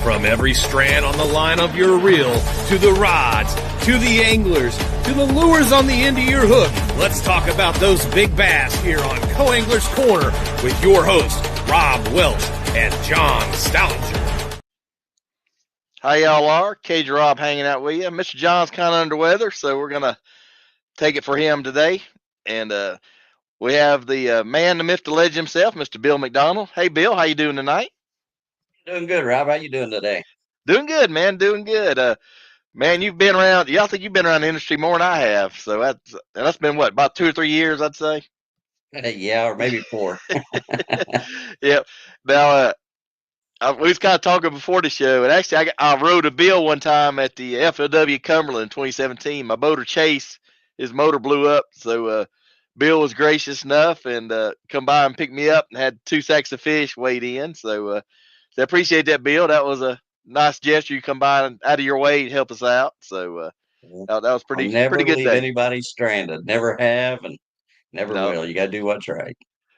From every strand on the line of your reel, to the rods, to the anglers, to the lures on the end of your hook, let's talk about those big bass here on Co-Angler's Corner with your hosts, Rob Welch and John Stoudinger. How y'all are? Cage Rob hanging out with you. Mr. John's kind of under weather, so we're going to take it for him today. And we have the man, the myth, the legend himself, Mr. Bill McDonald. Hey, Bill, how you doing tonight? Doing good, Rob. How you doing today? Doing good, man. Doing good. Man, you've been around. Y'all think you've been around the industry more than I have. So that's been what, about 2 or 3 years, I'd say. Yeah, or maybe 4. Yep. Now, we was kind of talking before the show, and actually, I rode a Bill one time at the FLW Cumberland in 2017. My boater Chase, his motor blew up, so Bill was gracious enough and come by and pick me up and had 2 sacks of fish weighed in. So I appreciate that, Bill. That was a nice gesture. You come by and out of your way to help us out. So that was I'll pretty never good leave day. anybody stranded. Never have and never No. will. You got to do what's right.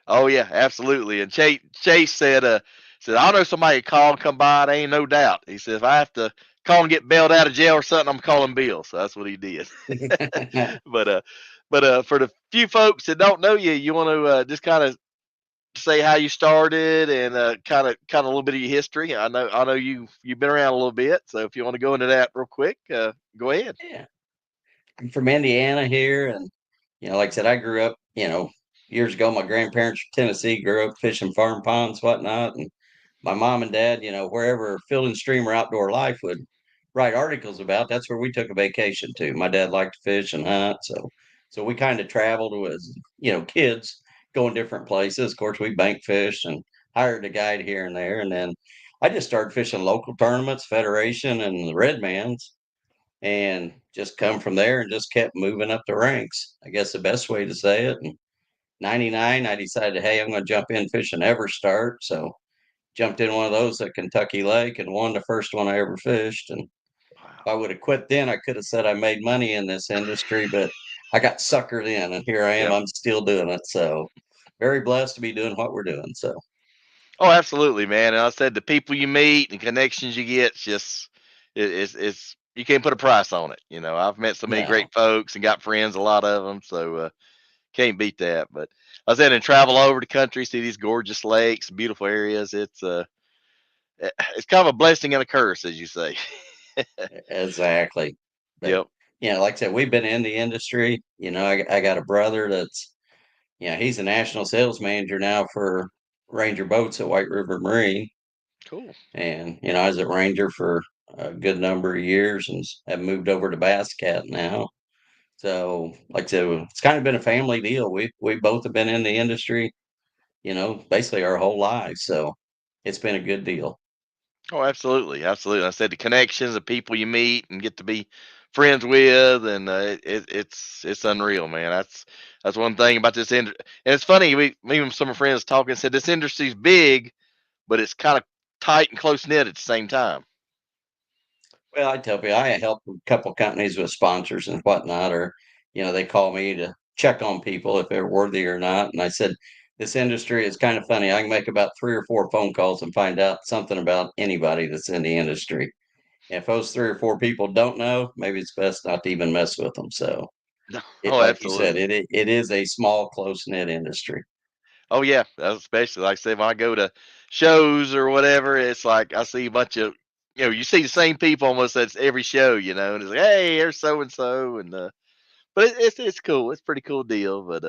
Oh yeah, absolutely. And Chase said, I know somebody call and come by. There ain't no doubt. He said if I have to call and get bailed out of jail or something, I'm calling Bill. So that's what he did. But for the few folks that don't know you, you want to just kind of say how you started and kind of a little bit of your history. I know you've been around a little bit. So if you want to go into that real quick, go ahead. Yeah. I'm from Indiana here, and like I said, I grew up, years ago. My grandparents from Tennessee grew up fishing farm ponds, whatnot, and my mom and dad, wherever Field and Stream or Outdoor Life would write articles about, that's where we took a vacation to. My dad liked to fish and hunt, so we kind of traveled as kids, going different places. Of course, we bank fished and hired a guide here and there, and then I just started fishing local tournaments, Federation, and the Redmans, and just come from there and just kept moving up the ranks. I guess the best way to say it. And 99, I decided, hey, I'm going to jump in fishing Ever Start. So jumped in one of those at Kentucky Lake and won the first one I ever fished. And if I would have quit then, I could have said I made money in this industry, but I got suckered in, and here I am. Yep. I'm still doing it. So very blessed to be doing what we're doing. So. Oh, absolutely, man. And I said the people you meet and connections you get, it's you can't put a price on it. I've met so many No. great folks and got friends, a lot of them. So can't beat that. But I said, and travel all over the country, see these gorgeous lakes, beautiful areas. It's kind of a blessing and a curse, as you say. Exactly. But, Yep. like I said, we've been in the industry. I got a brother that's, he's a national sales manager now for Ranger Boats at White River Marine. Cool. And, I was at Ranger for a good number of years and have moved over to Bass Cat now. So, like I said, it's kind of been a family deal. We both have been in the industry, basically our whole lives. So it's been a good deal. Oh, absolutely, absolutely. I said the connections, the people you meet and get to be friends with, and it's unreal, man. That's one thing about this industry. And it's funny, me and some of my friends talking said this industry's big, but it's kind of tight and close knit at the same time. Well, I tell you, I help a couple companies with sponsors and whatnot, or, they call me to check on people if they're worthy or not. And I said, this industry is kind of funny. I can make about 3 or 4 phone calls and find out something about anybody that's in the industry. If those 3 or 4 people don't know, maybe it's best not to even mess with them. So Oh, like you said, absolutely. it is a small, close knit industry. Oh yeah, especially like I said when I go to shows or whatever, it's like I see a bunch of you see the same people almost at every show, and it's like, hey, there's so and so, and but it's cool. It's a pretty cool deal. But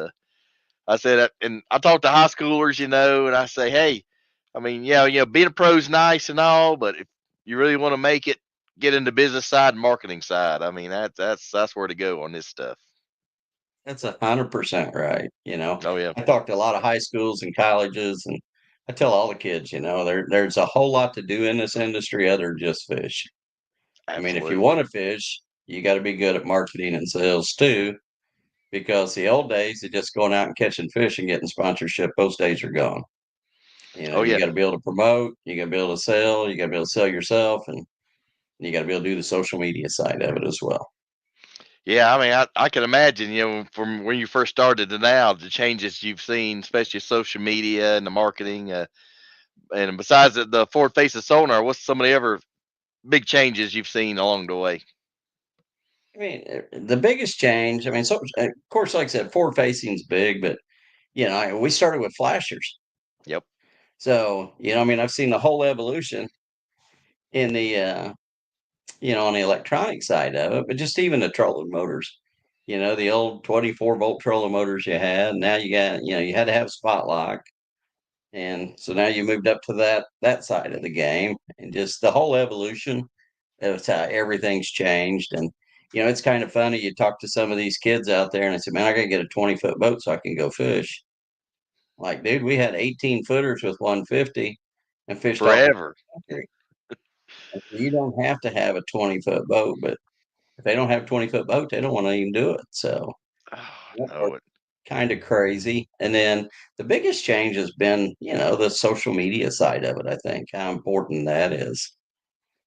I said, and I talk to high schoolers, and I say, hey, I mean, yeah, being a pro's nice and all, but if you really want to make it, get into business side and marketing side. I mean, that's where to go on this stuff. That's 100% right. Oh yeah, I talk to a lot of high schools and colleges, and I tell all the kids, there's a whole lot to do in this industry other than just fish. I mean, if you absolutely. want to fish, you got to be good at marketing and sales too, because the old days of just going out and catching fish and getting sponsorship, those days are gone. Oh You yeah. got to be able to promote, you got to be able to sell, you got to be able to sell yourself, and you got to be able to do the social media side of it as well. Yeah, I mean, I can imagine, from when you first started to now, the changes you've seen, especially social media and the marketing. And besides the forward facing sonar, what's some of the other big changes you've seen along the way? I mean, the biggest change, I mean, so of course, like I said, forward facing is big, but we started with flashers. Yep. So, I mean, I've seen the whole evolution in the on the electronic side of it, but just even the trolling motors, the old 24-volt trolling motors you had. Now you got, you had to have spot lock. And so now you moved up to that side of the game, and just the whole evolution of how everything's changed. And it's kind of funny. You talk to some of these kids out there, and I said, "Man, I got to get a 20-foot boat so I can go fish." Like, dude, we had 18 footers with 150 and fished all over Forever. the country. You don't have to have a 20-foot boat, but if they don't have a 20-foot boat, they don't want to even do it. So Oh, no. kind of crazy. And then the biggest change has been, the social media side of it, I think, how important that is.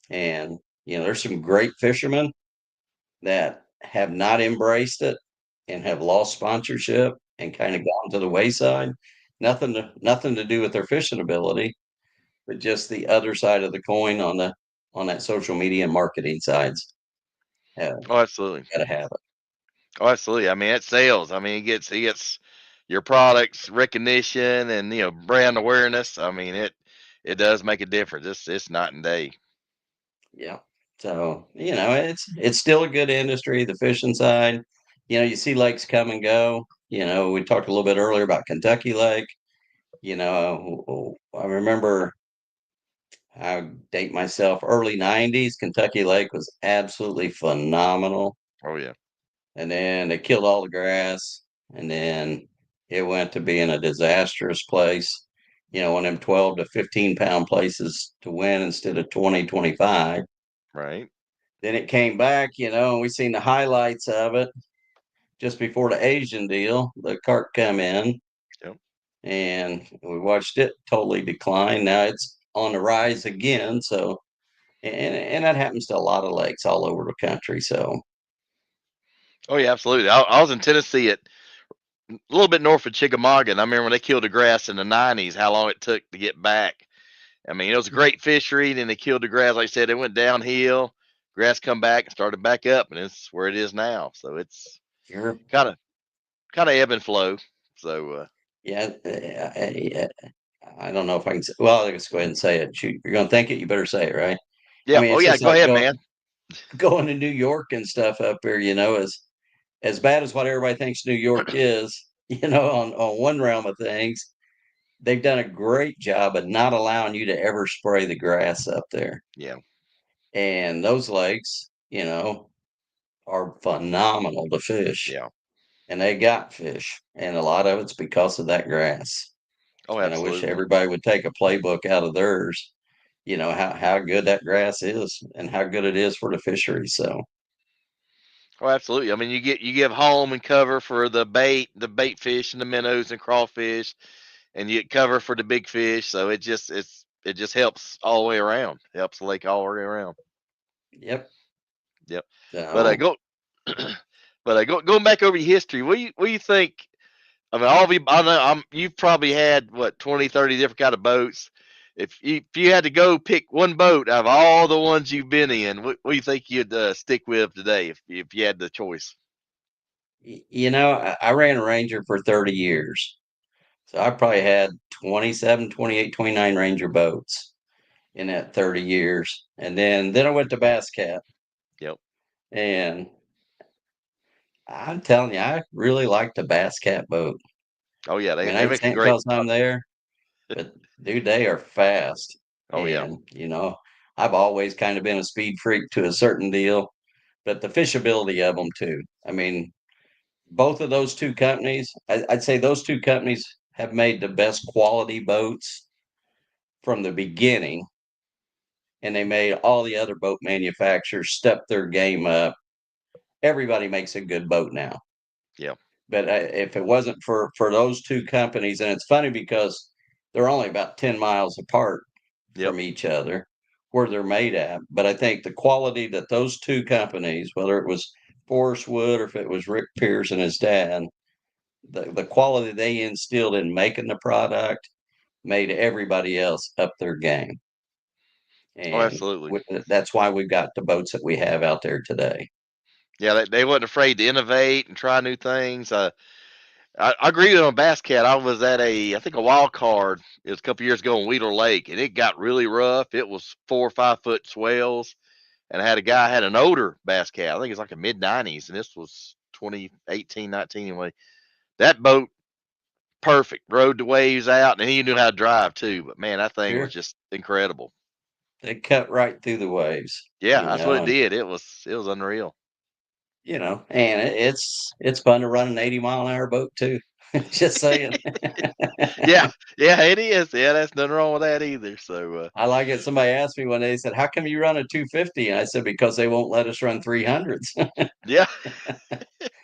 And, there's some great fishermen that have not embraced it and have lost sponsorship and kind of gone to the wayside. Nothing to do with their fishing ability, but just the other side of the coin on that social media and marketing sides. Oh, absolutely. Got to have it. Oh, absolutely. I mean, it sells. I mean, he gets your products recognition and brand awareness. I mean, it does make a difference. It's night and day. Yeah. So, it's still a good industry, the fishing side. You see lakes come and go. We talked a little bit earlier about Kentucky Lake. I remember, I date myself, early 90s, Kentucky Lake was absolutely phenomenal. Oh yeah. And then they killed all the grass. And then it went to being a disastrous place. One of them 12 to 15-pound places to win instead of 20, 25. Right. Then it came back, and we seen the highlights of it just before the Asian deal. The cart come in, Yep. and we watched it totally decline. Now it's on the rise again. So, and that happens to a lot of lakes all over the country. So, Oh yeah, absolutely. I was in Tennessee at a little bit north of Chickamauga, and I remember when they killed the grass in the '90s. How long it took to get back. I mean, it was a great fishery. Then they killed the grass. Like I said, it went downhill. Grass come back and started back up, and it's where it is now. So it's sure. kind of ebb and flow. So Yeah, I don't know if I can say, well, I'll just go ahead and say it. You're going to think it, you better say it, right? I yeah. mean, Oh it's yeah. just Go like ahead, man. going to New York and stuff up there, as bad as what everybody thinks New York is, on one realm of things, they've done a great job of not allowing you to ever spray the grass up there. Yeah. And those lakes, are phenomenal to fish. Yeah. And they got fish. And a lot of it's because of that grass. Oh, And I wish absolutely. everybody would take a playbook out of theirs, how good that grass is and how good it is for the fishery. So, Oh, absolutely. I mean, you give home and cover for the bait fish and the minnows and crawfish, and you get cover for the big fish. So it just helps all the way around. Helps the lake all the way around. yep. Yep. But So, go but going back over your history, what do you think? I mean, all of you, I know you've probably had what 20, 30 different kind of boats. If you had to go pick one boat out of all the ones you've been in, what do you think you'd stick with today if you had the choice? I ran a Ranger for 30 years. So I probably had 27, 28, 29 Ranger boats in that 30 years. And then I went to Bass Cat. Yep. And I'm telling you, I really like the Bass Cat boat. Oh yeah, I mean, I they ain't make a saying great. because I'm there, but dude, they are fast. Oh yeah. And, I've always kind of been a speed freak to a certain deal, but the fishability of them too. I mean, both of those two companies, I'd say those two companies have made the best quality boats from the beginning, and they made all the other boat manufacturers step their game up. Everybody makes a good boat now. Yeah. But if it wasn't for those two companies, and it's funny because they're only about 10 miles apart Yep. from each other where they're made at. But I think the quality that those two companies, whether it was Forrest Wood or if it was Rick Pierce and his dad, the quality they instilled in making the product made everybody else up their game. Oh, And absolutely. that's why we've got the boats that we have out there today. Yeah, they wasn't afraid to innovate and try new things. I agree with on Bass Cat. I was at I think a wild card. It was a couple years ago in Weeder Lake, and it got really rough. It was 4 or 5 foot swells, and I had a guy had an older Bass Cat. I think it's like a mid 90s, and this was 2018, 19 anyway. That boat, perfect, rode the waves out, and he knew how to drive too. But man, that thing was Sure. just incredible. They cut right through the waves, Yeah, that's what it did. It was unreal. and it's fun to run an 80-mile-an-hour boat too. Just saying. Yeah, yeah, it is. Yeah, that's nothing wrong with that either. So, I like it. Somebody asked me one day, they said, "How come you run a 250?" And I said, "Because they won't let us run 300s." yeah,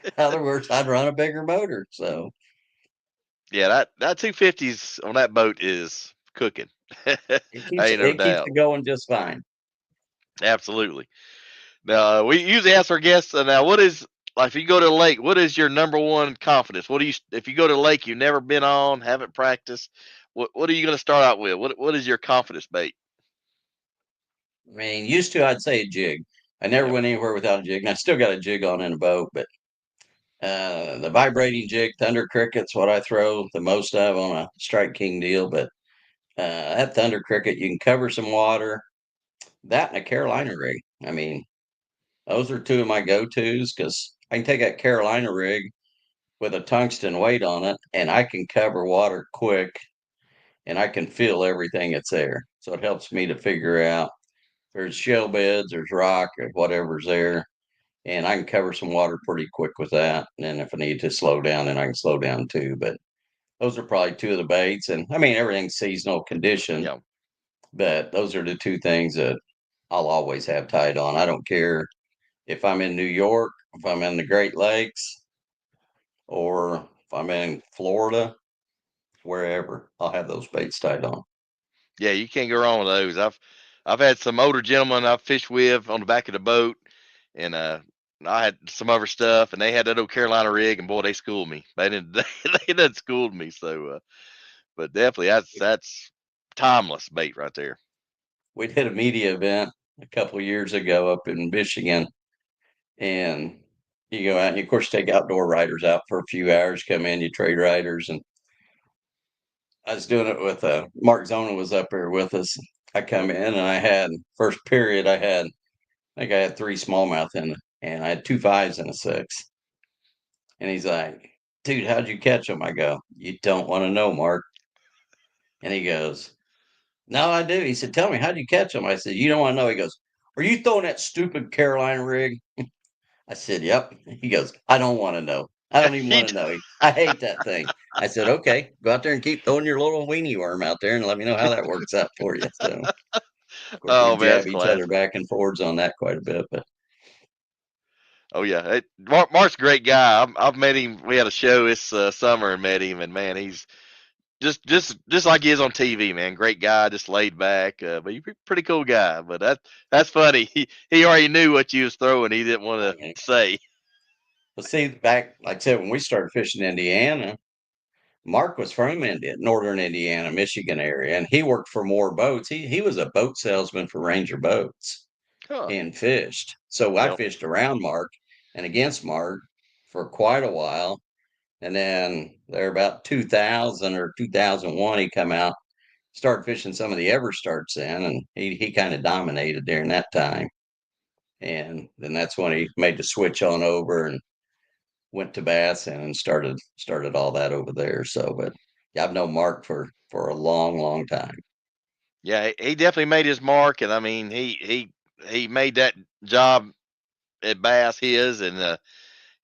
In other words, I'd run a bigger motor. So yeah, that 250s on that boat is cooking. Ain't no it keeps doubt. it going just fine. Absolutely. Now, we usually ask our guests, now, what is, like, if you go to the lake, what is your number one confidence? What do you, if you go to the lake you've never been on, haven't practiced, what are you going to start out with? What is your confidence bait? I mean, used to I'd say a jig. I never Yep. went anywhere without a jig, and I still got a jig on in a boat. But the vibrating jig, Thunder Cricket's what I throw the most of on a Strike King deal. But that Thunder Cricket, you can cover some water. That and a Carolina rig. I mean, those are two of my go-tos because I can take that Carolina rig with a tungsten weight on it, and I can cover water quick, and I can feel everything that's there. So it helps me to figure out there's shell beds, there's rock, or whatever's there, and I can cover some water pretty quick with that. And then if I need to slow down, then I can slow down too. But those are probably two of the baits, and I mean everything's seasonal condition, Yeah. but those are the two things that I'll always have tied on. I don't care if I'm in New York, if I'm in the Great Lakes, or if I'm in Florida, wherever, I'll have those baits tied on. Yeah, you can't go wrong with those. I've had some older gentlemen I've fished with on the back of the boat, and I had some other stuff, and they had that old Carolina rig, and boy, they schooled me. They didn't they done schooled me. So, but definitely that's timeless bait right there. We did a media event a couple of years ago up in Michigan, and you go out and, of course, take outdoor riders out for a few hours, come in, you trade riders. And I was doing it with Mark Zona was up there with us. I come in and I had first period, I think I had three smallmouth in it, and I had two fives and a six. And he's like, "Dude, how'd you catch them?" I go, "You don't want to know, Mark." And he goes, "No, I do." He said, "Tell me, how'd you catch them?" I said, "You don't want to know." He goes, "Are you throwing that stupid Carolina rig?" I said, "Yep." He goes, "I don't want to know. I don't even He want d- to know. I hate that thing." I said, "Okay, go out there and keep throwing your little weenie worm out there and let me know how that works out for you." So, of course, we oh man, that's jab each other classic. back and forwards on that quite a bit. But Oh yeah, Mark's a great guy. I've met him. We had a show this summer and met him, and man, he's just like he is on TV, man. Great guy, just laid back, but he's a pretty cool guy. But that's funny. He already knew what you was throwing. He didn't want to okay. say. Well, see, back, like I said, when we started fishing Indiana, Mark was from India, northern Indiana, Michigan area, and he worked for more boats. He was a boat salesman for Ranger Boats Huh. and fished. So I Yep. fished around Mark and against Mark for quite a while. And then there about 2000 or 2001, he come out, started fishing some of the Everstarts in, and he kind of dominated during that time. And then that's when he made the switch on over and went to bass and started all that over there. So, but yeah, I've known Mark for a long, long time. Yeah, he definitely made his mark, and I mean, he made that job at Bass his, and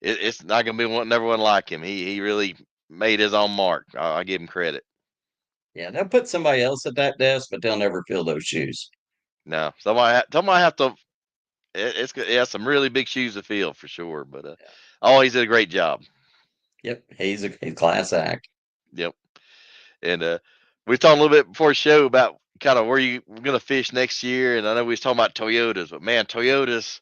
it's not gonna be never one like him. He really made his own mark. I give him credit. Yeah, they'll put somebody else at that desk, but they'll never fill those shoes. No, somebody have to. Yeah, some really big shoes to fill for sure. But oh, he did a great job. Yep, he's a class act. Yep. And we talked a little bit before the show about kind of where you were going to fish next year. And I know we was talking about Toyotas, but man, Toyotas,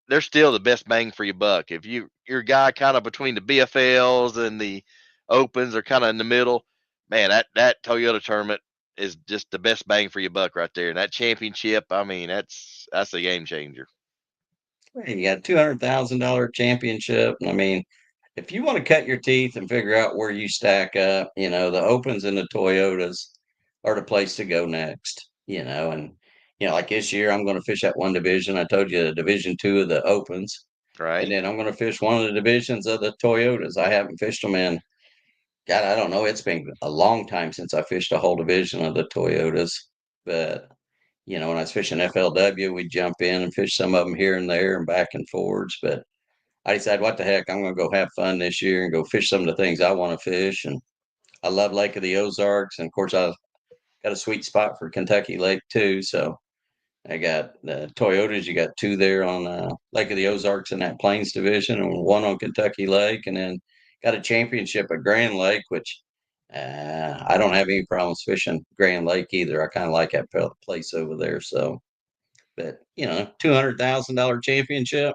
they're still the best bang for your buck. If you're a guy kind of between the BFLs and the opens or kind of in the middle, man, that Toyota tournament is just the best bang for your buck right there. And that championship, I mean, that's a game changer. You got $200,000 championship. I mean, if you want to cut your teeth and figure out where you stack up, the Opens and the Toyotas are the place to go next. And like this year, I'm going to fish that one division. I told you the Division Two of the Opens, and Right? then I'm going to fish one of the divisions of the Toyotas. I haven't fished them in, God, I don't know. It's been a long time since I fished a whole division of the Toyotas, but when I was fishing FLW, we'd jump in and fish some of them here and there and back and forwards. But I decided, what the heck, I'm going to go have fun this year and go fish some of the things I want to fish. And I love Lake of the Ozarks. And of course, I got a sweet spot for Kentucky Lake too. So I got the Toyotas. You got two there on Lake of the Ozarks in that Plains division, and one on Kentucky Lake. And then got a championship at Grand Lake, which I don't have any problems fishing Grand Lake either. I kind of like that place over there. So, but $200,000 championship.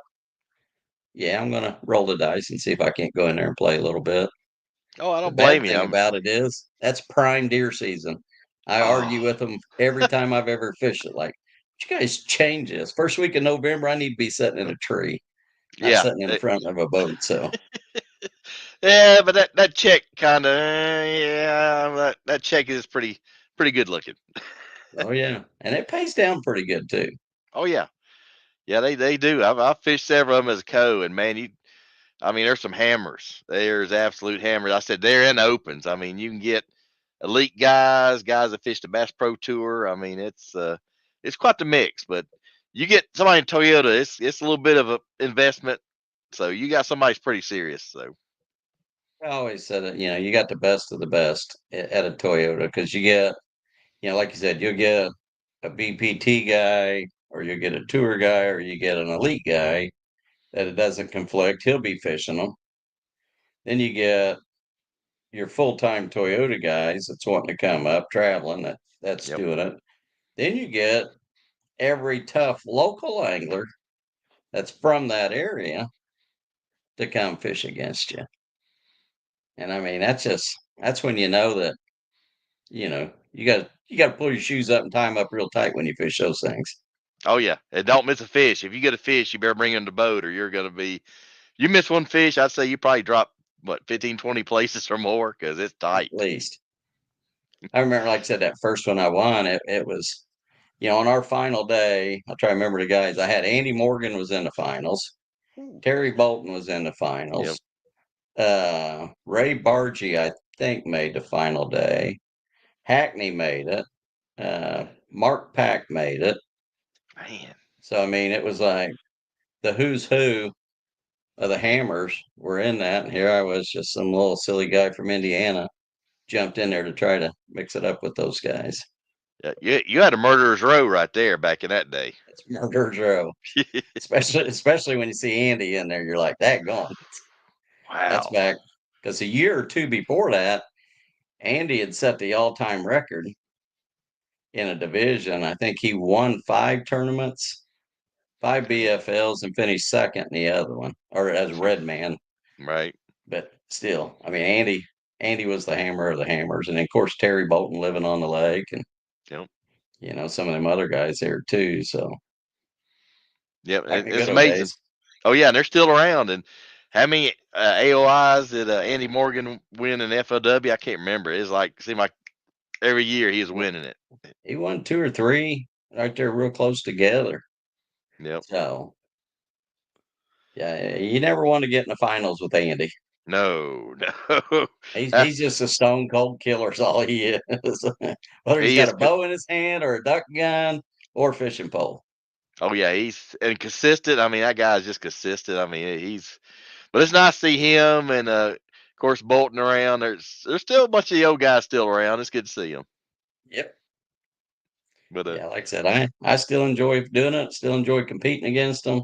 Yeah, I'm gonna roll the dice and see if I can't go in there and play a little bit. Oh, I The don't bad blame you. thing about it is that's prime deer season. I argue Oh, with them every time I've ever fished it. Like, you guys change this. First week of November, I need to be sitting in a tree, not yeah. sitting in front of a boat. So, Yeah, but that check kind of, yeah, that check is pretty good looking. oh yeah, and it pays down pretty good too. Oh yeah, yeah, they do. I've fished several of them as a co, and man, I mean, there's some hammers. There's absolute hammers. I said they're in the opens. I mean, you can get elite guys that fish the Bass Pro Tour. I mean, it's quite the mix. But you get somebody in Toyota, it's a little bit of an investment. So you got somebody's pretty serious. So I always said it. You got the best of the best at a Toyota because you get, like you said, you'll get a BPT guy, or you get a tour guy, or you get an elite guy that it doesn't conflict. He'll be fishing them. Then you get your full-time Toyota guys that's wanting to come up traveling, that's yep. doing it. Then you get every tough local angler that's from that area to come fish against you. And I mean, that's when you know that, you got to pull your shoes up and tie them up real tight when you fish those things. Oh yeah, and don't miss a fish. If you get a fish, you better bring him to the boat, or you're gonna be. You miss one fish, I'd say you probably drop what 15, 20 places or more because it's At tight. least. I remember, like I said, that first one I won, it was, on our final day, I'll try to remember the guys. I had Andy Morgan was in the finals. Ooh. Terry Bolton was in the Yep. finals. Ray Bargy, I think, made the final day. Hackney made it. Mark Pack made it. Man. So I mean, it was like the who's who of the hammers were in that. And here I was, just some little silly guy from Indiana, jumped in there to try to mix it up with those guys. Yeah, you had a murderer's row right there back in that day. It's murder's row, especially when you see Andy in there. You're like, that gone. That's Wow. back because a year or two before that, Andy had set the all-time record in a division. I think he won 5 tournaments, 5 BFLs, and finished second in the other one, or as Red Man. Right. But still, I mean, Andy was the hammer of the hammers, and of course Terry Bolton living on the lake, and Yep. some of them other guys there too. So Yep. like the It's good old amazing. days. Oh yeah, and they're still around. And how many AOIs did Andy Morgan win in FLW? I can't remember. It's like seemed like every year he was winning it. He won 2 or 3 right there, real close together. Yep. So yeah, you never want to get in the finals with Andy. No, no. He's just a stone cold killer. Is all he is. Whether he's He got is. a bow in his hand or a duck gun or fishing pole. Oh yeah, he's and consistent. I mean, that guy's just consistent. I mean, but it's nice to see him and of course Bolton around. There's still a bunch of the old guys still around. It's good to see them. Yep. But Yeah, like I said, I still enjoy doing it. Still enjoy competing against them.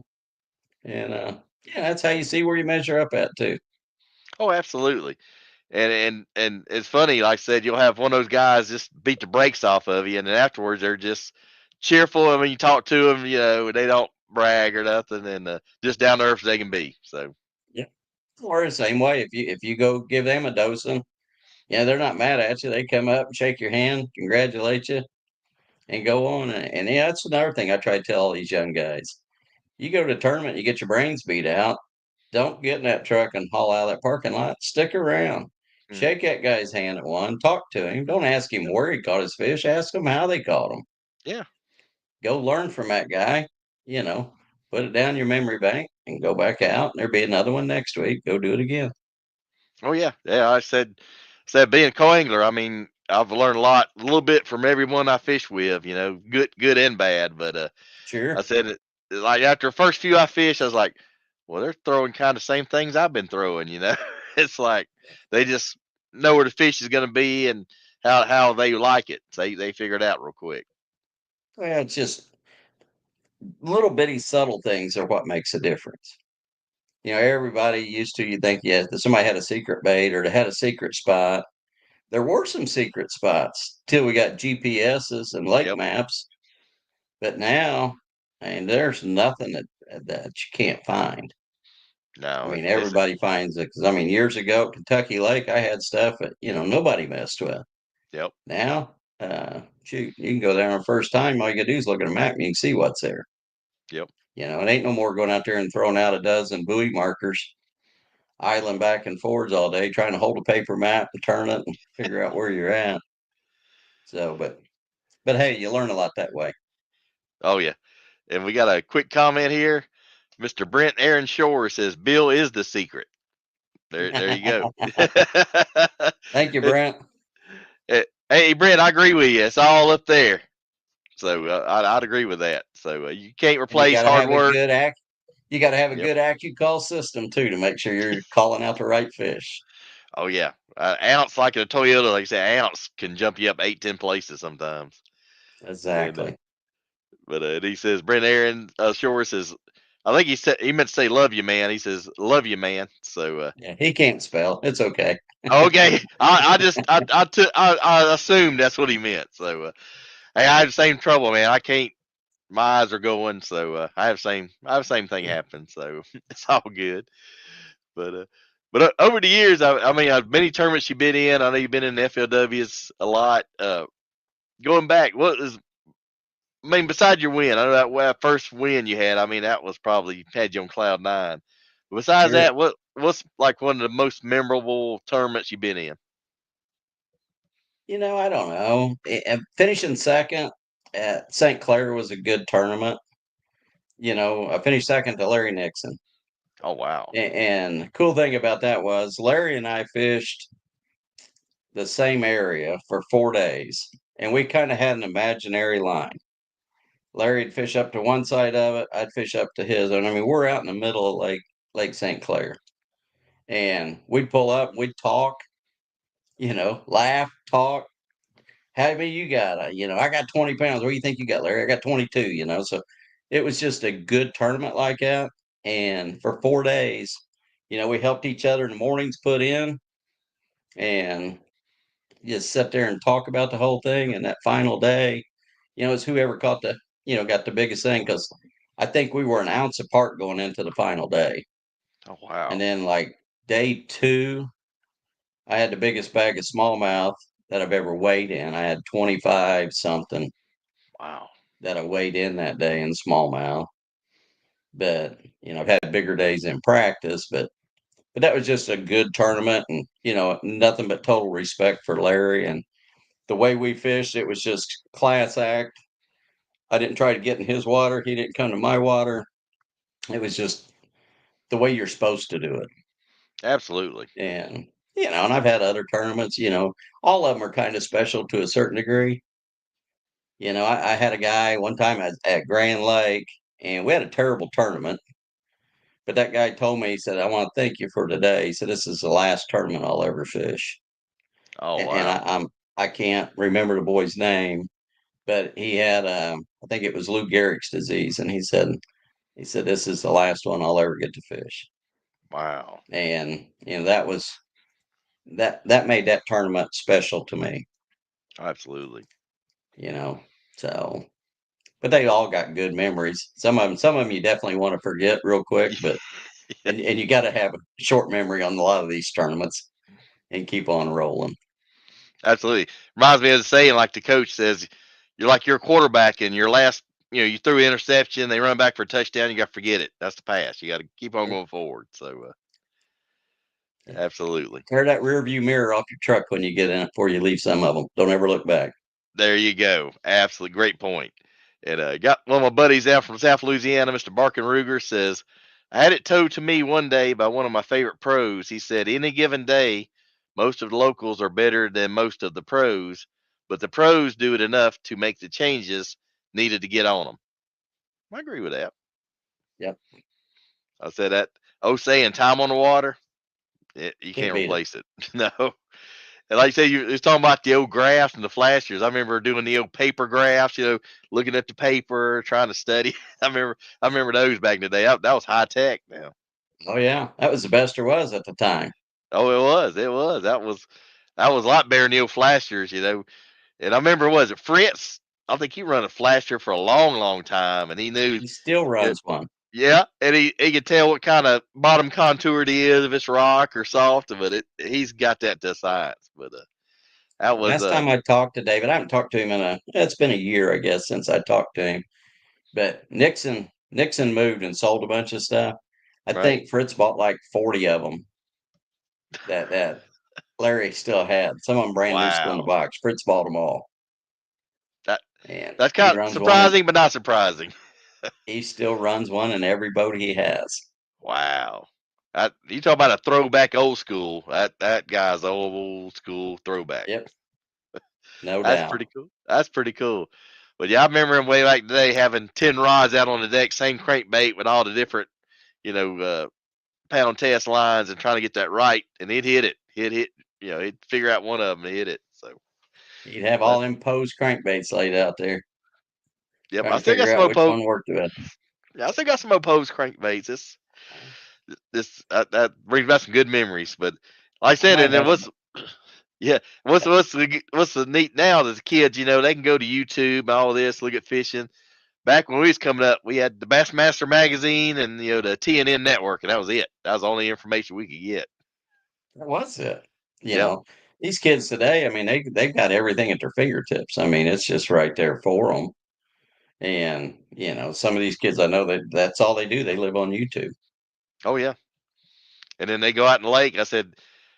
And yeah, that's how you see where you measure up at too. oh, absolutely. And it's funny. Like I said, you'll have one of those guys just beat the brakes off of you, and then afterwards they're just cheerful. I mean, you talk to them, they don't brag or nothing, and just down to earth as they can be. So Yeah. Or the same way, if you go give them a dosing, Yeah, they're not mad at you. They come up and shake your hand, congratulate you, and go on. And yeah, that's another thing I try to tell all these young guys. You go to a tournament, you get your brains beat out. Don't get in that truck and haul out of that parking lot. Stick around. Mm, Shake that guy's hand at one. Talk to him. Don't ask him yep. where he caught his fish. Ask him how they caught them. Yeah. Go learn from that guy. Put it down your memory bank and go back out. And there'll be another one next week. Go do it again. Oh yeah. Yeah. I said being a co-angler, I mean, I've learned a little bit from everyone I fish with, good and bad. But I Sure. said it like after the first few I fished, I was like, well, they're throwing kind of same things I've been throwing. It's like they just know where the fish is going to be and how they like it. So they figure it out real quick. Well, it's just little bitty subtle things are what makes a difference. Everybody used to, you think, yeah, that somebody had a secret bait or they had a secret spot. There were some secret spots till we got GPSs and lake Yep. maps. But now, I mean, there's nothing that you can't find. I No, mean, it's everybody finds it because I mean, years ago at Kentucky Lake, I had stuff that nobody messed with. yep. Now, shoot, you can go there on the first time. All you gotta do is look at a map and you can see what's there. Yep. It ain't no more going out there and throwing out a dozen buoy markers, idling back and forwards all day, trying to hold a paper map and turn it and figure out where you're at. So, but hey, you learn a lot that way. Oh yeah. And we got a quick comment here. Mr. Brent Aaron Shore says Bill is the secret. There you go. Thank you, Brent. Hey, Brent, I agree with you. It's all up there. So I'd agree with that. So you can't And you replace got to hard have a work. good act. You got to have a Yep. good AccuCall system too to make sure you're calling out the right fish. Oh yeah. Ounce like in a Toyota, like I said, ounce can jump you up 8, 10 places sometimes. And Exactly. but he says Brent Aaron Shore says, I think he meant to say love you, man. He says love you, man. So Yeah, he can't spell. It's okay. okay, I just I assumed that's what he meant. So hey, I have the same trouble, man. I can't. My eyes are going, so I have the same thing happen. So it's all good. But over the years, I mean, many tournaments you've been in. I know you've been in the FLWs a lot. Going back, I mean, besides your win, I know that first win you had. I mean, that was probably had you on cloud nine. Besides Sure. that, what's like one of the most memorable tournaments you've been in? I don't know. Finishing second at St. Clair was a good tournament. I finished second to Larry Nixon. Oh wow, And the cool thing about that was Larry and I fished the same area for 4 days, and we kind of had an imaginary line. Larry'd fish up to one side of it, I'd fish up to his. And I mean, we're out in the middle of Lake St. Clair. And we'd pull up, we'd talk, laugh, talk. How many you got? I got 20 pounds. What do you think you got, Larry? I got 22. So it was just a good tournament like that. And for 4 days, we helped each other in the mornings put in and just sit there and talk about the whole thing. And that final day, it's whoever caught got the biggest thing because I think we were an ounce apart going into the final day. oh And wow, then like day two, I had the biggest bag of smallmouth that I've ever weighed in. I had 25 something wow. that I weighed in that day in smallmouth. But, I've had bigger days in practice, but that was just a good tournament and, nothing but total respect for Larry and the way we fished. It was just class act. I didn't try to get in his water. He didn't come to my water. It was just the way you're supposed to do it. Absolutely. And I've had other tournaments, all of them are kind of special to a certain degree. I had a guy one time at Grand Lake and we had a terrible tournament, but that guy told me, he said, I want to thank you for today. He said, this is the last tournament I'll ever fish. Oh And wow, I can't remember the boy's name, but he had, I think it was Lou Gehrig's disease. And he said, this is the last one I'll ever get to fish. wow. And, that made that tournament special to me, Absolutely. you know. So, but they all got good memories. Some of them you definitely want to forget real quick, but and you got to have a short memory on a lot of these tournaments and keep on rolling. Absolutely. Reminds me of the saying, like the coach says, you're like your quarterback and your last, you threw an interception, they run back for a touchdown, you got to forget it. That's the pass. You got to keep on Yeah. going forward. So, Yeah. absolutely. Tear that rear view mirror off your truck when you get in it before you leave some of them. Don't ever look back. There you go. Absolutely. Great point. And got one of my buddies out from South Louisiana, Mr. Barkin Ruger, says, I had it told to me one day by one of my favorite pros. He said, any given day, most of the locals are better than most of the pros, but the pros do it enough to make the changes needed to get on them. I agree with that. Yep. I said that. Oh, saying time on the water, you Can't can't beat it. replace it. No. And like you say, you was talking about the old graphs and the flashers. I remember doing the old paper graphs, looking at the paper, trying to study. I remember those back in the day. That was high tech now. Oh yeah. That was the best there was at the time. Oh, it was. It was. That was a lot better than the old flashers. And I remember, was it Fritz? I think he run a flasher for a long, long time, and he knew He still it. runs one. Yeah, and he could tell what kind of bottom contour it is, if it's rock or soft, but he's got that to science. But that was Last time I talked to David, I haven't talked to him it's been a year, I guess, since I talked to him. But Nixon moved and sold a bunch of stuff. I right. think Fritz bought like 40 of them that Larry still had. Some of them brand new, still in the Wow. box. Fritz bought them all, That and that's he kind of runs one. surprising, but not surprising. He still runs one in every boat he has. Wow. You talk about a throwback old school. That guy's old school throwback. Yep, no That's doubt. pretty cool. That's pretty cool. But yeah, I remember him way back today having 10 rods out on the deck, same crankbait with all the different, you know, pound test lines and trying to get that right. And he'd hit it. He'd figure out one of them and hit it. So, He'd have but all them posed crankbaits laid out there, yep, trying I to still got figure some out which opposed. one worked the best. Yeah, I still got some opposed crankbaits. This that brings back some good memories. But like I I said, might and then have. yeah, what's the neat now that the kids, they can go to YouTube and all this, look at fishing. Back when we was coming up, we had the Bassmaster magazine and the TNN network, and that was it. That was the only information we could get. That was it. You Yep. know, these kids today, I mean, they've got everything at their fingertips. I mean, it's just right there for them. And some of these kids I know that's all they do. They live on YouTube. Oh yeah. And then they go out in the lake. I said,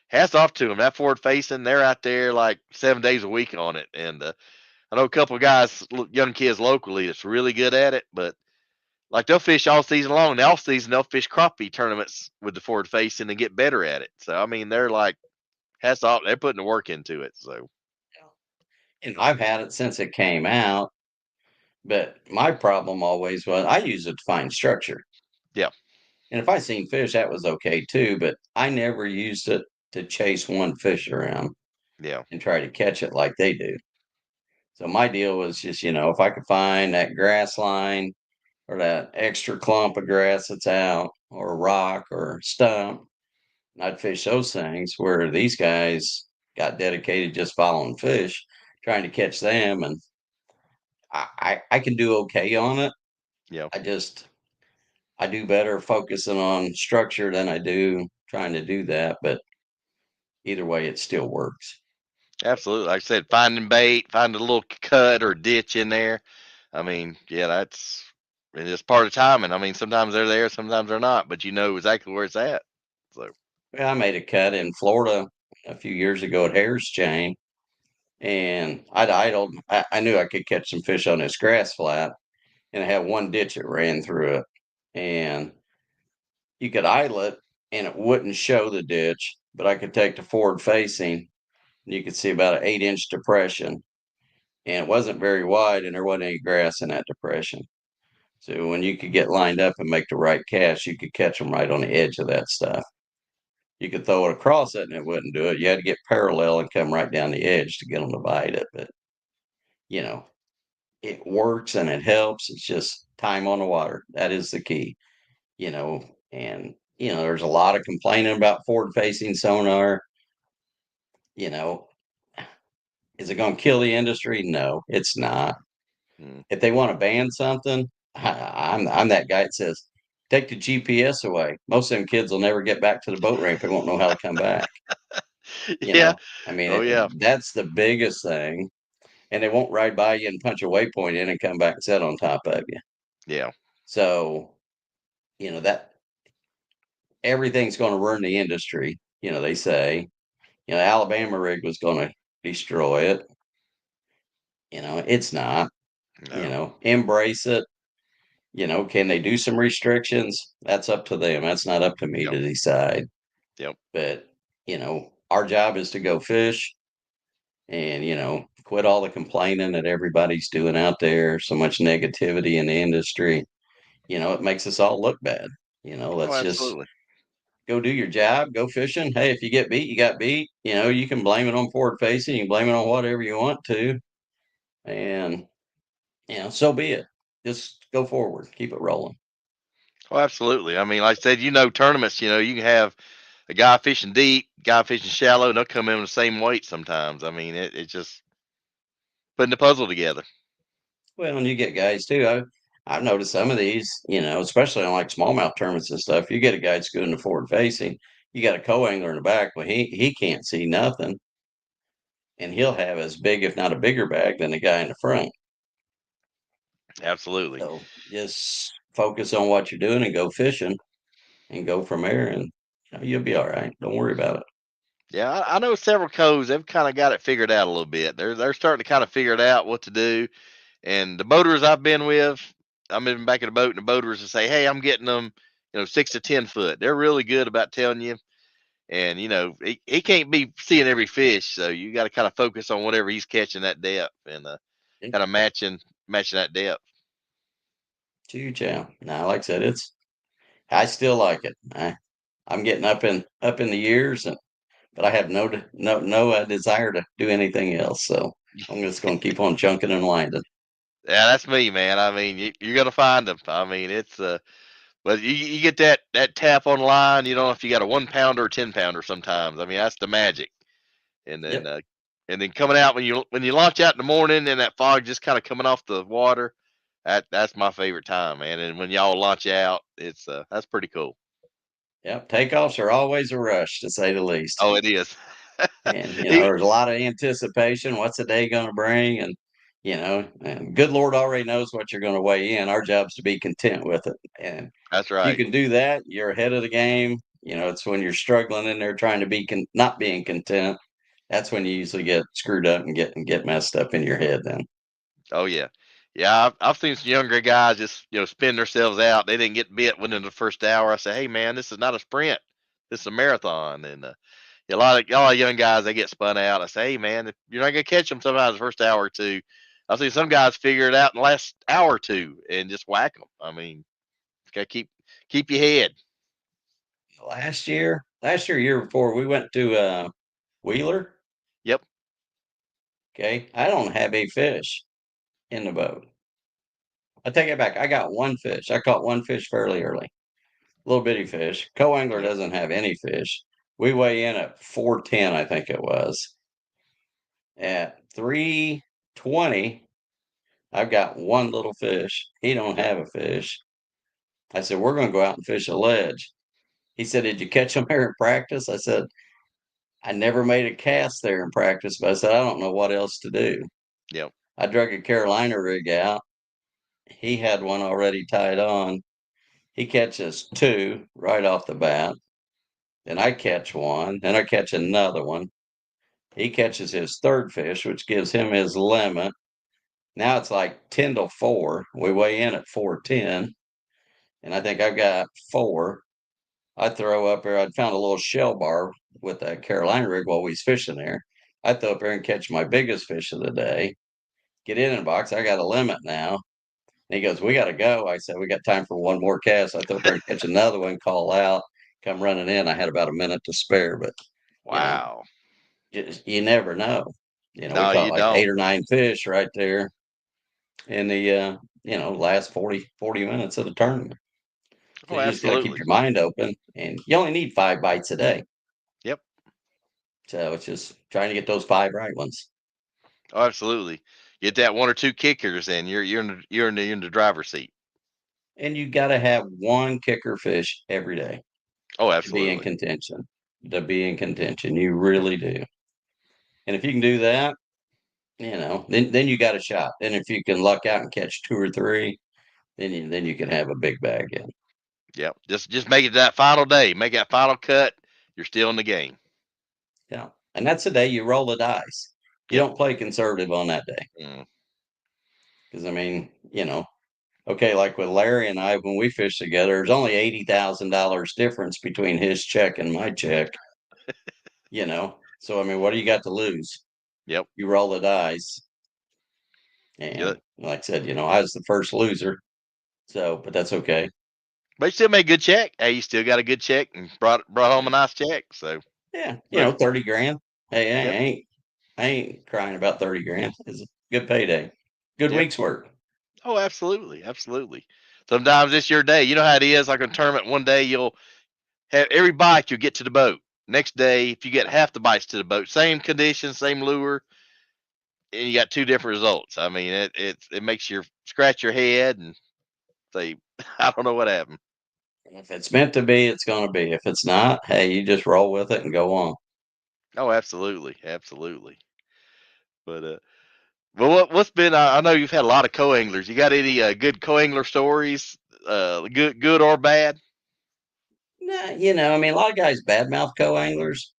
hats off to them. That forward facing, they're out there like 7 days a week on it. And I know a couple of guys, young kids locally, that's really good at it. But like they'll fish all season long. In the off season, they'll fish crappie tournaments with the forward facing and get better at it. So I mean, they're like hats off. They're putting the work into it. So And I've had it since it came out. But my problem always was I use it to find structure. yeah, And if I seen fish, that was okay too. But I never used it to chase one fish around yeah, and try to catch it like they do. So my deal was just, if I could find that grass line or that extra clump of grass that's out or a rock or a stump, and I'd fish those things where these guys got dedicated just following fish, trying to catch them. And I can do okay on it. yeah. I just I do better focusing on structure than I do trying to do that, but either way, it still works. Absolutely. Like I said, finding bait, finding a little cut or ditch in there. I mean, yeah, it's part of timing. I mean, sometimes they're there, sometimes they're not, but you know exactly where it's at. So, I made a cut in Florida a few years ago at Harris Chain, and I'd idled. I knew I could catch some fish on this grass flat, and I had one ditch that ran through it, and you could idle it, and it wouldn't show the ditch, but I could take the forward facing, and you could see about an 8-inch depression, and it wasn't very wide, and there wasn't any grass in that depression. So when you could get lined up and make the right cast, you could catch them right on the edge of that stuff. You could throw it across it and it wouldn't do it. You had to get parallel and come right down the edge to get them to bite it. But, you know, it works and it helps. It's just time on the water. That is the key, you know. And, there's a lot of complaining about forward facing sonar. You know, is it going to kill the industry? No, it's not. mm, If they want to ban something, I'm that guy that says, take the GPS away. Most of them kids will never get back to the boat ramp. They won't know how to come back. You Yeah. know, I mean, Oh yeah. that's the biggest thing. And they won't ride by you and punch a waypoint in and come back and sit on top of you. Yeah. So, that everything's going to ruin the industry. They say, Alabama rig was going to destroy it. It's not. No. Embrace it. Can they do some restrictions? That's up to them. That's not up to me Yep. to decide. Yep. But, our job is to go fish and, quit all the complaining that everybody's doing out there. So much negativity in the industry. It makes us all look bad. Oh, Let's just absolutely. go do your job, go fishing. Hey, if you get beat, you got beat. You can blame it on forward facing, you can blame it on whatever you want to. And, so be it. Just go forward, keep it rolling. Oh, absolutely. I mean, like I said, tournaments, you can have a guy fishing deep, guy fishing shallow, and they'll come in with the same weight sometimes. I mean, it's just putting the puzzle together. Well, and you get guys too. I've noticed some of these, especially on like smallmouth tournaments and stuff. You get a guy that's good in the forward facing. You got a co-angler in the back, well, he can't see nothing, and he'll have as big, if not a bigger bag than the guy in the front. Absolutely. So just focus on what you're doing and go fishing and go from there, and you'll be all right. Don't worry about it. Yeah, I know several codes. They've kind of got it figured out a little bit. They're starting to kind of figure it out what to do. And the boaters I've been with, I'm even back in the boat, and the boaters will say, "Hey, I'm getting them, 6 to 10 foot." They're really good about telling you. And he can't be seeing every fish, so you got to kind of focus on whatever he's catching that depth, and Yeah, kind of matching that depth. huge. Yeah. Now, like I said, I still like it. I'm getting up in the years, but I have no desire to do anything else. So I'm just going to keep on chunking and winding. Yeah, that's me, man. I mean, you're gonna find them. I mean, it's but you get that tap on the line. You don't know if you got a 1 pounder or 10 pounder. Sometimes, I mean, that's the magic. And then Yep. coming out when you launch out in the morning and that fog just kind of coming off the water. That's my favorite time, man. And when y'all launch out, it's that's pretty cool. Yep. Takeoffs are always a rush, to say the least. Oh, it is. And Even- there's a lot of anticipation. What's the day going to bring? And good Lord already knows what you're going to weigh in. Our job's to be content with it. And that's if you right. can do that, you're ahead of the game. It's when you're struggling in there trying to be not being content. That's when you usually get screwed up and get messed up in your head. Then. Oh yeah, yeah. I've seen some younger guys just spin themselves out. They didn't get bit within the first hour. I say, hey man, this is not a sprint. This is a marathon. And a lot of young guys, they get spun out. I say, hey man, if you're not gonna catch them sometimes the first hour or two. I've seen some guys figure it out in the last hour or two and just whack them. I mean, you gotta keep your head. Year before, we went to Wheeler. Yep. Okay, I don't have a fish in the boat. I take it back. I got one fish. I caught one fish fairly early. Little bitty fish. Co-angler Yep. doesn't have any fish. We weigh in at 410, I think it was. At 320, I've got one little fish. He don't Yep. have a fish. I said, we're going to go out and fish a ledge. He said, did you catch them there in practice? I said, I never made a cast there in practice, but I said, I don't know what else to do. Yep. I drug a Carolina rig out. He had one already tied on. He catches two right off the bat. Then I catch one. Then I catch another one. He catches his third fish, which gives him his limit. Now it's like 10 to 4. We weigh in at 410. And I think I've got four. I throw up there. I'd found a little shell bar with that Carolina rig while we was fishing there. I throw up there and catch my biggest fish of the day. Get in the box. I got a limit now. And he goes, we got to go. I said, we got time for one more cast. I throw up there and catch another one, call out, come running in. I had about a minute to spare, but you know, Wow. you never know. We No, caught you like don't. 8 or 9 fish right there in the last 40 minutes of the tournament. So Oh, you just got to keep absolutely. your mind open, and you only need 5 bites a day. Yep. So it's just trying to get those 5 right ones. Oh, absolutely. Get that one or two kickers, and you're in the driver's seat. And you got to have one kicker fish every day Oh, to be in absolutely. contention. to be in contention. You really do. And if you can do that, then you got a shot. And if you can luck out and catch two or three, then you can have a big bag in. Yep. Just make it that final day. Make that final cut. You're still in the game. Yeah. And that's the day you roll the dice. You Yep. don't play conservative on that day. Mm. Because okay, like with Larry and I, when we fish together, there's only $80,000 difference between his check and my check. So what do you got to lose? Yep. You roll the dice, and Yep. like I said, I was the first loser. So, but that's okay. But you still made a good check. Hey, you still got a good check and brought home a nice check. So Yeah, look. 30 grand. Hey, Yep. I ain't crying about 30 grand. It's a good payday. Good Yep. week's work. Oh, absolutely, absolutely. Sometimes it's your day. You know how it is. Like a tournament, one day you'll have every bite you'll get to the boat. Next day, if you get half the bites to the boat, same conditions, same lure, and you got two different results. I mean, it makes you scratch your head and say, I don't know what happened. If it's meant to be, it's going to be. If it's not, hey, you just roll with it and go on. Oh, absolutely, absolutely. But well, what's been? I know you've had a lot of co-anglers. You got any good co-angler stories? Good or bad? Nah, a lot of guys badmouth co-anglers.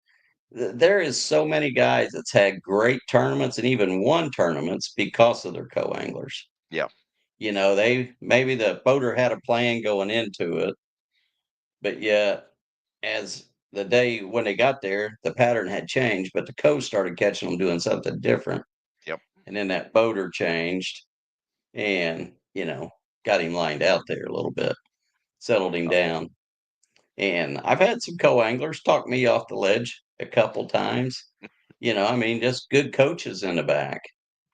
There is so many guys that's had great tournaments and even won tournaments because of their co-anglers. Yeah, They maybe the boater had a plan going into it, but yet as the day when they got there, the pattern had changed, but the co started catching them doing something different. yep. And then that boater changed and, got him lined out there a little bit, settled him down. And I've had some co-anglers talk me off the ledge a couple times. Just good coaches in the back.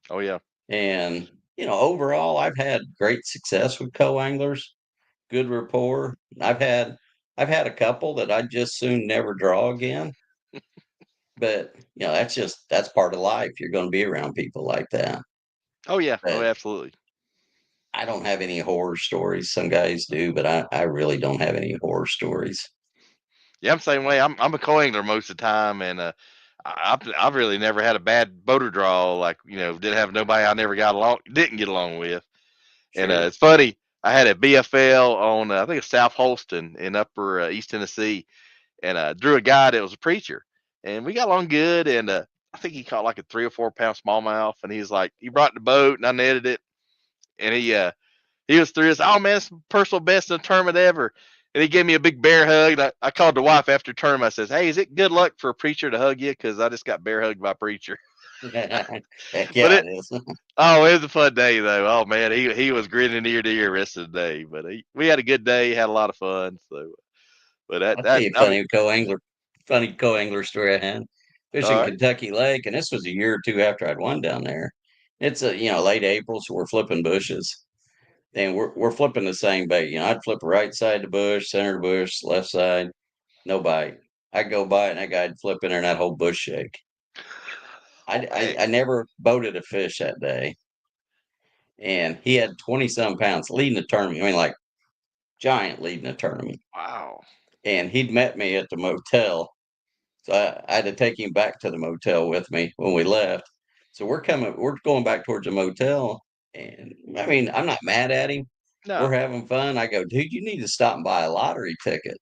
Oh yeah. And, overall I've had great success with co-anglers, good rapport. I've had a couple that I'd just soon never draw again. But, that's part of life. You're going to be around people like that. Oh yeah. Oh, But absolutely. I don't have any horror stories. Some guys do, but I really don't have any horror stories. Yeah, I'm the same way. I'm a co-angler most of the time, and I've really never had a bad boater draw. Like didn't have nobody I never didn't get along with. And Sure. it's funny. I had a BFL on I think it's South Holston in Upper East Tennessee, and drew a guy that was a preacher, and we got along good. And I think he caught like a 3 or 4 pound smallmouth, and he brought the boat, and I netted it, and he was through this. Oh man, it's personal best in the tournament ever. And he gave me a big bear hug. And I called the wife after the tournament. I says, "Hey, is it good luck for a preacher to hug you? Because I just got bear hugged by a preacher." Heck But yeah, it is. it was a fun day though. Oh man, he was grinning ear to ear the rest of the day. But we had a good day, had a lot of fun. So, but I'll tell you a I mean, funny co-angler story I had. all Fishing right, Kentucky Lake, and this was a year or two after I'd won down there. It's late April, so we're flipping bushes. And we're flipping the same bait. I'd flip right side the bush, center the bush, left side, no bite. I'd go by it and that guy'd flip in there and that whole bush shake. I, oh I, heck, I never boated a fish that day. And he had 20 some pounds leading the tournament. Like giant leading the tournament. wow, And he'd met me at the motel. So I had to take him back to the motel with me when we left. So we're going back towards the motel. And I'm not mad at him. no, We're having fun. I go, dude, you need to stop and buy a lottery ticket.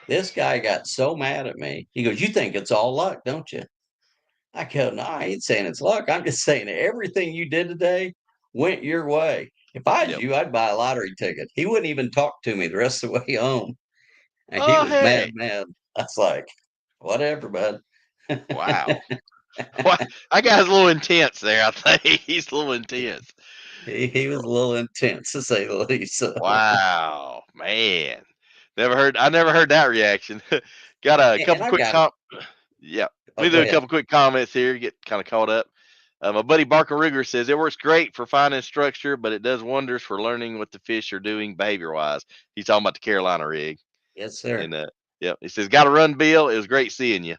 This guy got so mad at me. He goes, "You think it's all luck, don't you?" I go, "No, I ain't saying it's luck. I'm just saying that everything you did today went your way. If I was yep. you, I'd buy a lottery ticket." He wouldn't even talk to me the rest of the way home. And he Oh was mad, heck, mad. I was like, whatever, bud. wow. Well, that guy's a little intense there. I think he's a little intense. He was a little intense to say the least. So, Wow, man. I never heard that reaction. Got a and couple I've quick got, yeah. oh, Let me go do a ahead. couple quick comments here, get kind of caught up. My buddy Barker Ruger says it works great for finding structure, but it does wonders for learning what the fish are doing behavior wise. He's talking about the Carolina rig. Yes, sir. And yeah, he says, got to run, Bill. It was great seeing you.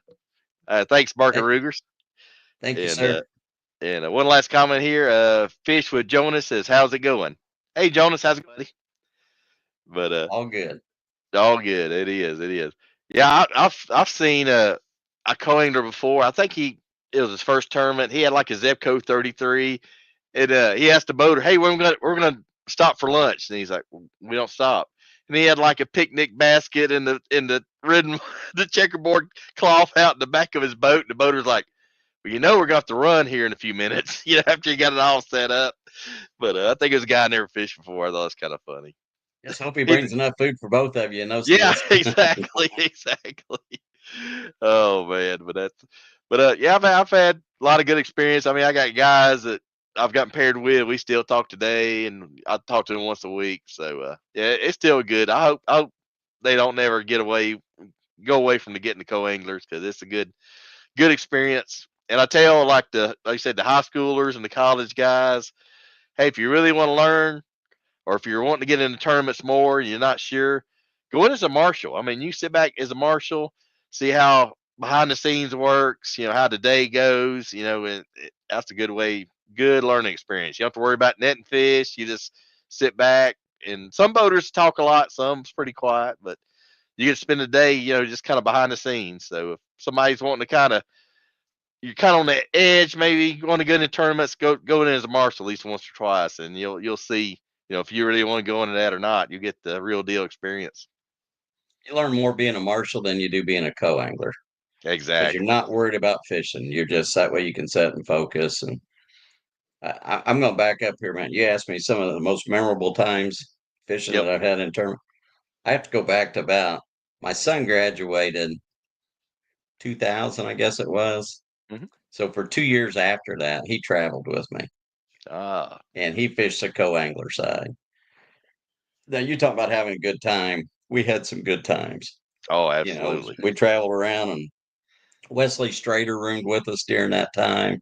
Thanks, Barker Thank, Rugers. thank you, And sir. one last comment here. Fish with Jonas says, how's it going? Hey, Jonas, how's it going, buddy? But All good. all good. It is. It is. Yeah, I've seen a co-angler before. I think it was his first tournament. He had like a Zebco 33, and he asked the boater, "Hey, we're gonna stop for lunch?" And he's like, "We don't stop." And he had like a picnic basket in the ridden the checkerboard cloth out in the back of his boat. And the boater's like, "Well, we're gonna have to run here in a few minutes." After he got it all set up. But I think it was a guy I never fished before. I thought it was kind of funny. Just hope he He, brings enough food for both of you and no yeah, skills. exactly, exactly. Oh man, but yeah, I've had a lot of good experience. I mean, I got guys that I've gotten paired with. We still talk today, and I talk to them once a week. So yeah, it's still good. I hope they don't never go away from the getting the co-anglers, because it's a good experience. And I tell, like you said, the high schoolers and the college guys, hey, if you really want to learn, or if you're wanting to get into tournaments more and you're not sure, go in as a marshal. I mean, you sit back as a marshal, see how behind the scenes works, how the day goes, and that's a good learning experience. You don't have to worry about netting fish. You just sit back, and some boaters talk a lot, some's pretty quiet, but you get to spend the day, just kind of behind the scenes. So if somebody's wanting to you're kind of on the edge, maybe you want to go into tournaments, go in as a marshal at least once or twice, and you'll see, if you really want to go into that or not, you get the real deal experience. You learn more being a marshal than you do being a co-angler because you're Exactly. not worried about fishing. You're just that way you can set and focus. And I'm going to back up here, man. You asked me some of the most memorable times fishing Yep. that I've had in tournament. I have to go back to about my son graduated 2000, I guess it was. Hmm. So for 2 years after that, he traveled with me Ah. and he fished the co-angler side. Now you talk about having a good time. We had some good times. Oh, You know, absolutely. we traveled around and Wesley Strader roomed with us during that time.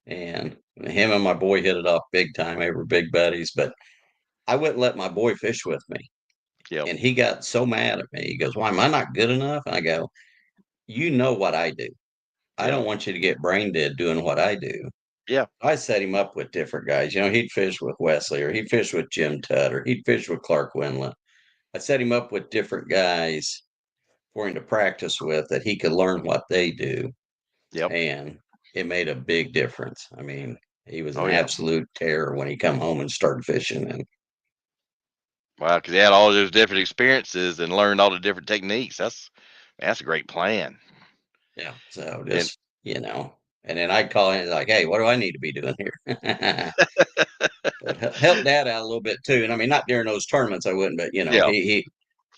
And him and my boy hit it off big time. They were big buddies, but I wouldn't let my boy fish with me. Yep. And he got so mad at me. He goes, "Why am I not good enough?" And I go, "You know what I do. I Yep. don't want you to get brain dead doing what I do." Yeah. I set him up with different guys. He'd fish with Wesley or he'd fish with Jim Tutt or he'd fish with Clark Winlet. I set him up with different guys for him to practice with that he could learn what they do. Yep. And it made a big difference. I mean, he was Oh an yeah. absolute terror when he come home and started fishing. And Wow, because he had all those different experiences and learned all the different techniques. That's a great plan. yeah, so And just, and then I'd call in like, "Hey, what do I need to be doing here?" But help dad out a little bit too. And I mean, not during those tournaments, I wouldn't, but yeah.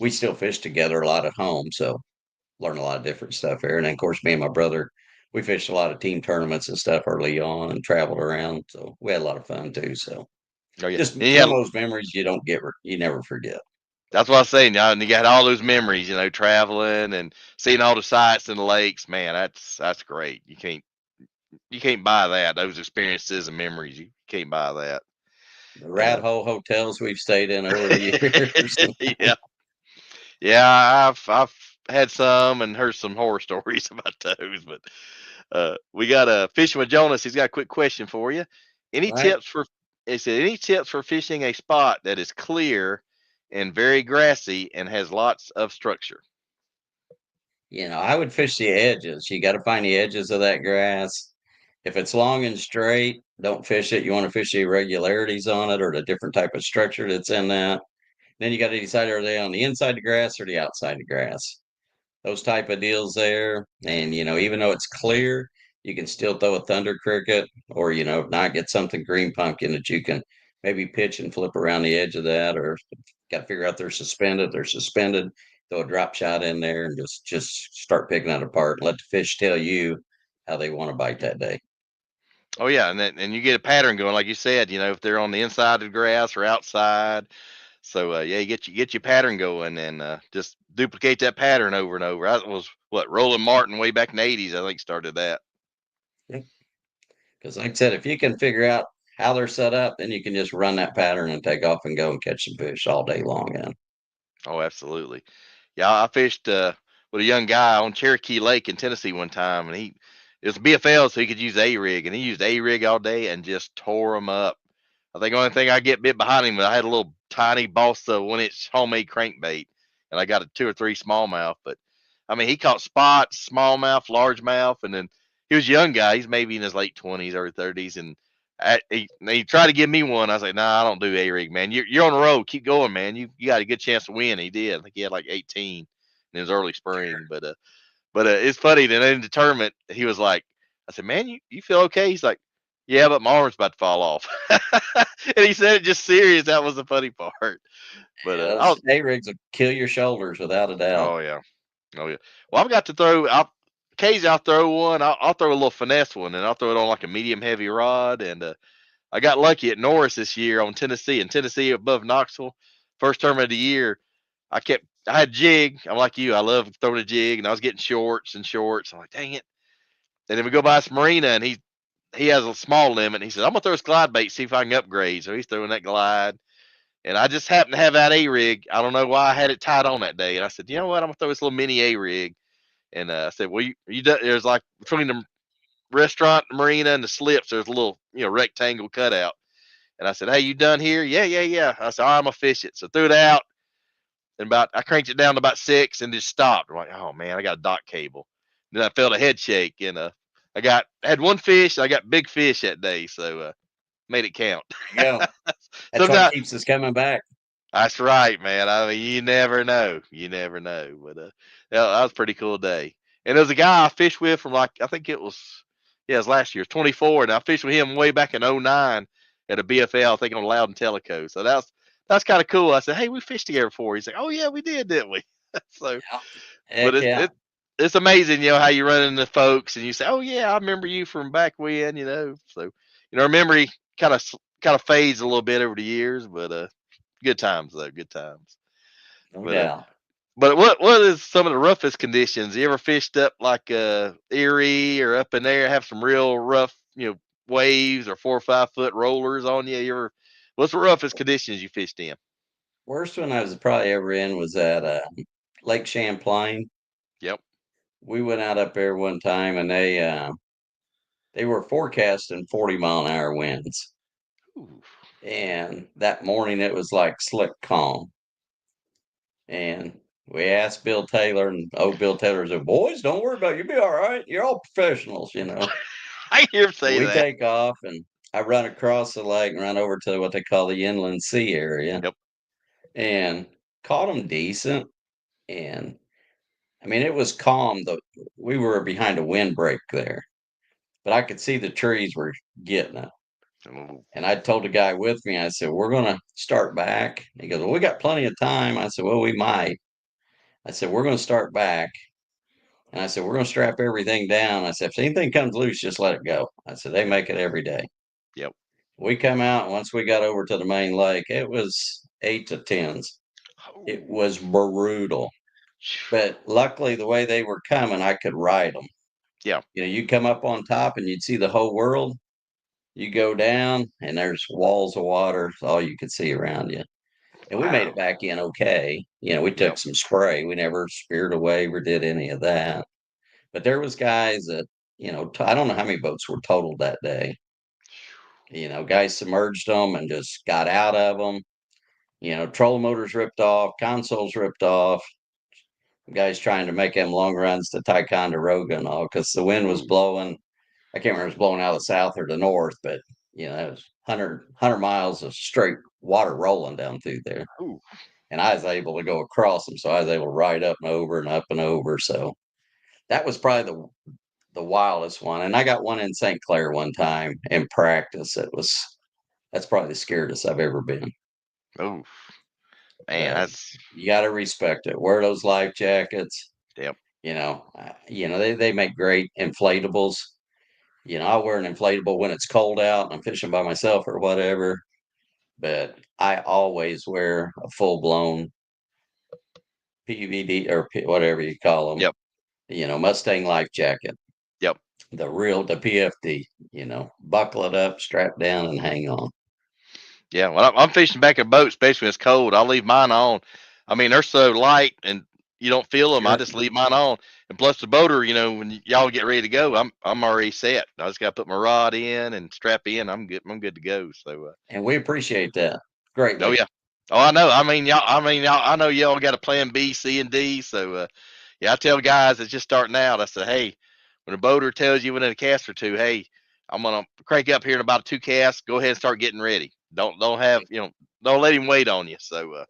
we still fish together a lot at home. So learn a lot of different stuff there. And then, of course, me and my brother, we fished a lot of team tournaments and stuff early on and traveled around. So we had a lot of fun too. So Oh yeah. just And some yeah, of those memories you never forget. that's what I was saying. And you got all those memories, traveling and seeing all the sights and the lakes. Man, that's great. You can't buy that. Those experiences and memories, you can't buy that. The rat And hole hotels we've stayed in over the years. yeah, yeah, I've had some and heard some horror stories about those. But we got a fishing with Jonas. He's got a quick question for you. Any Right. tips for? Is there any tips for fishing a spot that is clear and very grassy and has lots of structure? I would fish the edges. You got to find the edges of that grass. If it's long and straight, don't fish it. You want to fish the irregularities on it or the different type of structure that's in that. Then you got to decide, are they on the inside the grass or the outside the grass? Those type of deals there. And, even though it's clear, you can still throw a thunder cricket or, not get something green pumpkin that you can maybe pitch and flip around the edge of that, or got to figure out they're suspended, throw a drop shot in there and just start picking it apart and let the fish tell you how they want to bite that day. Oh yeah, and you get a pattern going, like you said. If they're on the inside of the grass or outside. So yeah, you get your pattern going, and just duplicate that pattern over and over. That was what Roland Martin way back in the '80s, I think, started that. Because like I said, if you can figure out how they're set up, then you can just run that pattern and take off and go and catch some fish all day long. And Oh, absolutely. Yeah, I fished with a young guy on Cherokee Lake in Tennessee one time, and it was BFL, so he could use a rig, and he used a rig all day and just tore them up. I think the only thing I get bit behind him was I had a little tiny balsa 1-inch homemade crankbait, and I got a 2 or 3 smallmouth. But I mean, he caught spots, smallmouth, largemouth, and then he was a young guy. He's maybe in his late 20s or 30s, and he tried to give me one. I was like, nah, I don't do A-rig, man. You're on the road. Keep going, man. You got a good chance to win. He did. I think he had like 18 in his early spring, but it's funny. Then in the tournament, he was like, I said, man, you feel okay? He's like, yeah, but my arm's about to fall off. And he said it just serious. That was the funny part. But Yeah, I was, those A-rigs will kill your shoulders without a doubt. oh yeah, oh yeah. Well, I've got to throw. Occasionally I'll throw one. I'll throw a little finesse one, and I'll throw it on like a medium heavy rod. And I got lucky at Norris this year on Tennessee, and Tennessee above Knoxville, first tournament of the year. I had jig. I'm like you. I love throwing a jig, and I was getting shorts and shorts. I'm like, dang it. And then we go by this marina, and he has a small limit. And he says, I'm gonna throw this glide bait, see if I can upgrade. So he's throwing that glide, and I just happened to have that A rig. I don't know why I had it tied on that day, and I said, you know what? I'm gonna throw this little mini A rig. And I said, well, you done, there's like between the restaurant, the marina, and the slips, there's a little rectangle cutout. And I said, hey, you done here? Yeah, yeah, yeah. I said, all right, I'm gonna fish it. So threw it out, and I cranked it down to about 6 and just stopped. I'm like, oh man, I got a dock cable. Then I felt a head shake, and had one fish. I got big fish that day, so made it count. Yeah, that's what Sometimes keeps us coming back. that's right, man. I mean, you never know. You never know. But that was a pretty cool day. And there was a guy I fished with from like I think it was last year, 24, and I fished with him way back in '09 at a BFL, I think on Loudon Teleco. So that's kind of cool. I said, hey, we fished together before. He's like, oh yeah, we did, didn't we? So, Yeah. but Heck yeah. it's amazing, how you run into folks and you say, oh yeah, I remember you from back when. So memory kind of fades a little bit over the years, but good times though, good times. No But doubt. but what is some of the roughest conditions? You ever fished up like Erie or up in there, have some real rough, waves or 4 or 5 foot rollers on you? What's the roughest conditions you fished in? Worst one I was probably ever in was at Lake Champlain. Yep. We went out up there one time, and they were forecasting 40-mile-an-hour winds. Ooh. And that morning it was like slick calm. And we asked Bill Taylor, and Bill Taylor said, boys, don't worry about it. You'll be all right. You're all professionals. I hear him So say we that. take off, and I run across the lake and run over to what they call the inland sea area, Yep. and caught them decent. And I mean, it was calm. We were behind a windbreak there, but I could see the trees were getting it. Ooh. And I told the guy with me, I said, we're going to start back. He goes, well, we got plenty of time. I said, well, we might. I said, we're going to start back. And I said, we're going to strap everything down. I said, if anything comes loose, just let it go. I said, they make it every day. Yep. We come out, and once we got over to the main lake, it was 8 to 10s. It Oh. was brutal. But luckily, the way they were coming, I could ride them. Yeah. You come up on top and you'd see the whole world. You go down, and there's walls of water. It's all you could see around you. And we made Wow. it back in okay. We took Yep. some spray. We never speared away or did any of that. But there was guys that, I don't know how many boats were totaled that day. Guys submerged them and just got out of them. Trolling motors ripped off, consoles ripped off. Guys trying to make them long runs to Ticonderoga and all because the wind was Ooh. blowing. I can't remember if it was blowing out of the south or the north, but it was 100 miles of straight water rolling down through there. Ooh. And I was able to go across them, so I was able to ride up and over and up and over. So that was probably the wildest one. And I got one in St. Clair one time in practice. That's probably the scariest I've ever been. Oh man, But that's you got to respect it. Wear those life jackets. yep. They make great inflatables. I'll wear an inflatable when it's cold out and I'm fishing by myself or whatever. But I always wear a full blown PVD or whatever you call them. Yep. Mustang life jacket. Yep. The PFD. Buckle it up, strap down, and hang on. Yeah, well, I'm fishing back in a boat, especially when it's cold. I'll leave mine on. I mean, they're so light and you don't feel them. I Sure. just leave mine on. And plus the boater, when y'all get ready to go, I'm already set. I just got to put my rod in and strap in. I'm good. I'm good to go. So, And we appreciate that oh greatly. yeah. Oh, I know. I mean, y'all. I know y'all got a plan B, C, and D. So, Yeah, I tell guys that's just starting out, I say, hey, when a boater tells you within a cast or two, hey, I'm gonna crank up here in about 2 casts. Go ahead and start getting ready. Don't have don't let him wait on you. So